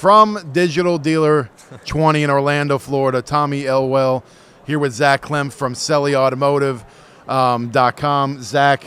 From Digital Dealer 20 in Orlando, Florida, Tommy Elwell here with Zack Klempf from SellyAutomotive.com. Zack,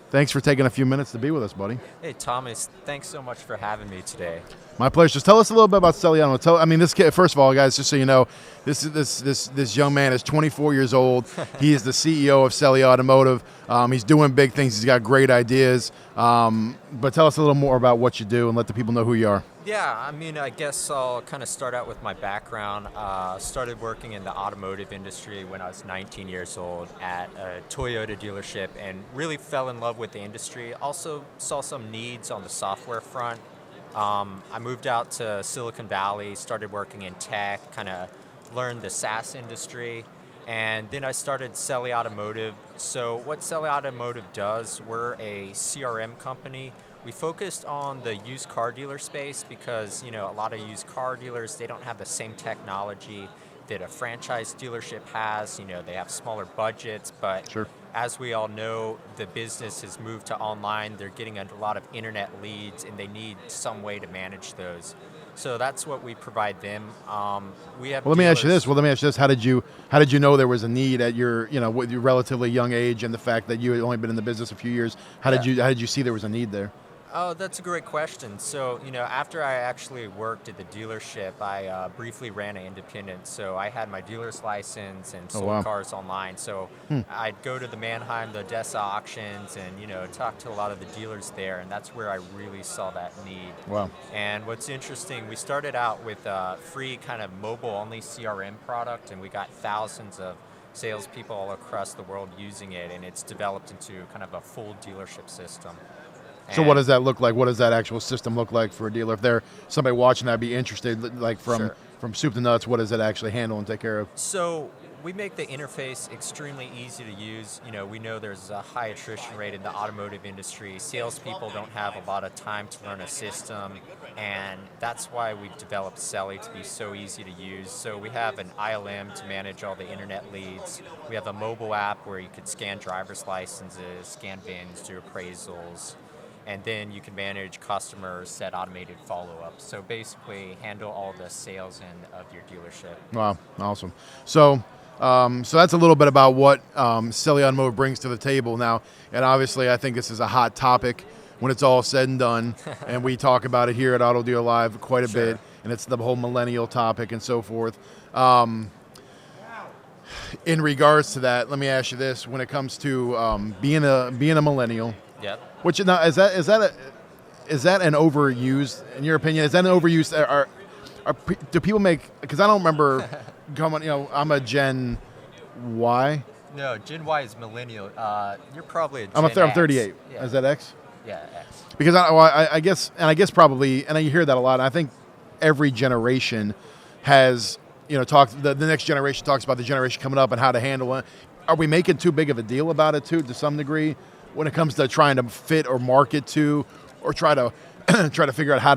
thanks for taking a few minutes to be with us, buddy. Hey, Thomas, thanks so much for having me today. My pleasure. Just tell us a little bit about Selly Automotive. I mean, this kid, first of all, guys, just so you know, this young man is 24 years old. He is the CEO of Selly Automotive. He's doing big things. He's got great ideas. But tell us a little more about what you do and let the people know who you are. Yeah, I mean, I guess I'll kind of start out with my background. Started working in the automotive industry when I was 19 years old at a Toyota dealership and really fell in love with the industry. Also saw some needs on the software front. I moved out to Silicon Valley, started working in tech, kind of learned the SaaS industry, and then I started Selly Automotive. So what Selly Automotive does, we're a CRM company. We focused on the used car dealer space because, a lot of used car dealers, they don't have the same technology that a franchise dealership has. They have smaller budgets, but Sure. As we all know, the business has moved to online. They're getting a lot of internet leads, and they need some way to manage those. So that's what we provide them. We have. Let me ask you this. How did you know there was a need at your, with your relatively young age and the fact that you had only been in the business a few years? How did you see there was a need there? Oh, that's a great question. So, after I actually worked at the dealership, I briefly ran an independent. So I had my dealer's license and sold cars online. So I'd go to the Mannheim, the Odessa auctions, and, talk to a lot of the dealers there. And that's where I really saw that need. Wow. And what's interesting, we started out with a free kind of mobile-only CRM product, and we got thousands of salespeople all across the world using it. And it's developed into kind of a full dealership system. So what does that look like? What does that actual system look like for a dealer? If there's somebody watching that'd be interested, like from soup to nuts, what does it actually handle and take care of? So we make the interface extremely easy to use. We know there's a high attrition rate in the automotive industry. Salespeople don't have a lot of time to learn a system, and that's why we've developed Selly to be so easy to use. So we have an ILM to manage all the internet leads. We have a mobile app where you could scan driver's licenses, scan VINs, do appraisals. And then you can manage customers, set automated follow-ups. So basically, handle all the sales end of your dealership. Wow, awesome. So that's a little bit about what Selly Automotive brings to the table now. And obviously, I think this is a hot topic when it's all said and done. And we talk about it here at Auto Dealer Live quite a bit. And it's the whole millennial topic and so forth. In regards to that, let me ask you this: when it comes to being a millennial. Yep. Which now is that an overused, in your opinion? Is that an overused? Do people make? Because I don't remember coming. I'm a Gen Y. No, Gen Y is millennial. You're probably a Gen I'm 38. X. Yeah. Is that X? Yeah, X. Because I guess probably, and you hear that a lot. And I think every generation has the next generation talks about the generation coming up and how to handle it. Are we making too big of a deal about it too, to some degree? When it comes to trying to fit or market to, or try to figure out how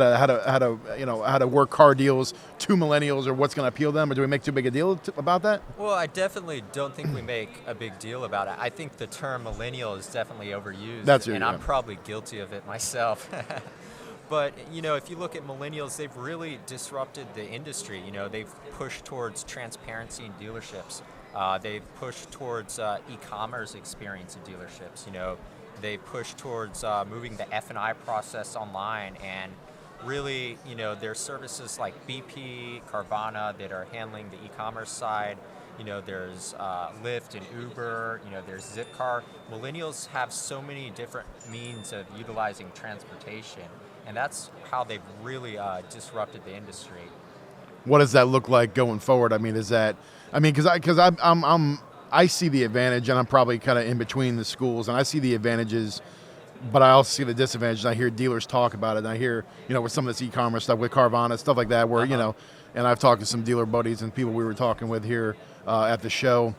to work car deals to millennials, or what's going to appeal to them, or do we make too big a deal about that? Well, I definitely don't think we make a big deal about it. I think the term millennial is definitely overused, I'm probably guilty of it myself. But, if you look at millennials, they've really disrupted the industry. They've pushed towards transparency in dealerships. They've pushed towards e-commerce experience in dealerships. They push towards moving the F&I process online, and really, there's services like BP, Carvana that are handling the e-commerce side. There's Lyft and Uber. There's Zipcar. Millennials have so many different means of utilizing transportation, and that's how they've really disrupted the industry. What does that look like going forward? Because I see the advantage, and I'm probably kind of in between the schools, and I see the advantages, but I also see the disadvantages. I hear dealers talk about it, and I hear, with some of this e-commerce stuff with Carvana, stuff like that, where, and I've talked to some dealer buddies and people we were talking with here at the show.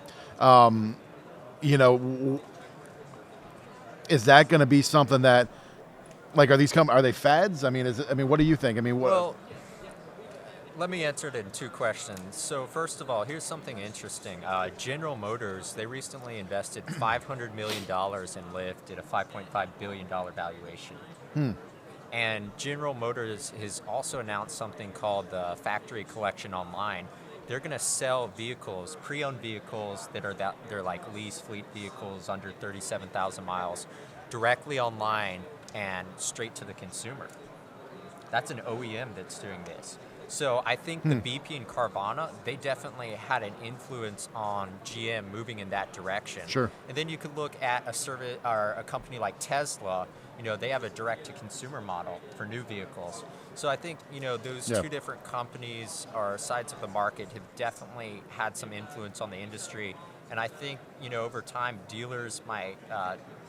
Is that going to be something that, like, are they fads? What do you think? Well, let me answer it in two questions. So first of all, here's something interesting. General Motors, they recently invested $500 million in Lyft at a $5.5 billion valuation. And General Motors has also announced something called the Factory Collection Online. They're going to sell vehicles, pre-owned vehicles they're like lease fleet vehicles under 37,000 miles, directly online and straight to the consumer. That's an OEM that's doing this. So I think the BP and Carvana, they definitely had an influence on GM moving in that direction. Sure. And then you could look at a service or a company like Tesla. They have a direct-to-consumer model for new vehicles. So I think those two different companies or sides of the market have definitely had some influence on the industry. And I think over time, dealers might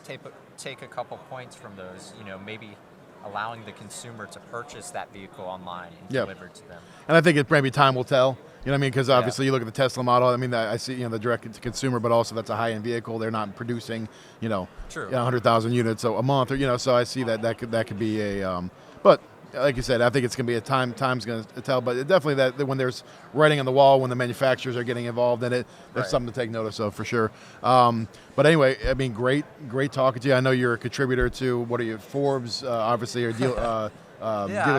take a couple points from those. Maybe allowing the consumer to purchase that vehicle online and delivered to them. And I think maybe time will tell. You know what I mean? Because obviously you look at the Tesla model. I mean, I see the direct to consumer, but also that's a high end vehicle. They're not producing 100,000 units a month, or so I see that could be a. But like you said, I think it's going to be a time's going to tell. But it definitely that when there's writing on the wall, when the manufacturers are getting involved in it, there's something to take notice of for sure. But anyway, I mean, great talking to you. I know you're a contributor to what are you, Forbes, obviously, or Dealer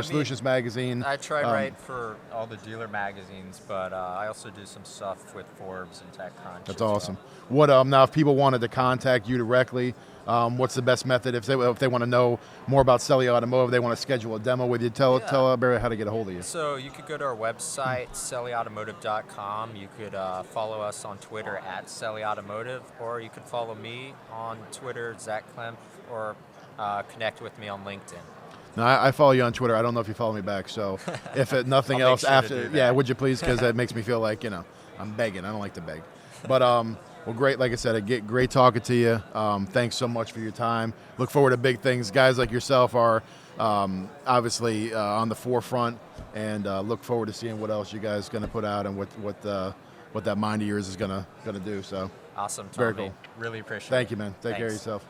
Solutions magazine. I try to write for all the dealer magazines, but I also do some stuff with Forbes and TechCrunch. That's awesome. What now? If people wanted to contact you directly, what's the best method? If they want to know more about Celli Automotive, they want to schedule a demo with you. Tell everybody how to get a hold of you. So you could go to our website, celliautomotive.com. You could follow us on Twitter at Celli Automotive, or you could follow me on Twitter, Zack Klempf, or connect with me on LinkedIn. No, I follow you on Twitter. I don't know if you follow me back. So if nothing else after, would you please? Because that makes me feel like I'm begging. I don't like to beg. But well, great. Like I said, great talking to you. Thanks so much for your time. Look forward to big things. Guys like yourself are obviously on the forefront, and look forward to seeing what else you guys going to put out and what that mind of yours is going to do. So awesome, Tommy. Very cool. Really appreciate it. Thank you, man. Take care of yourself.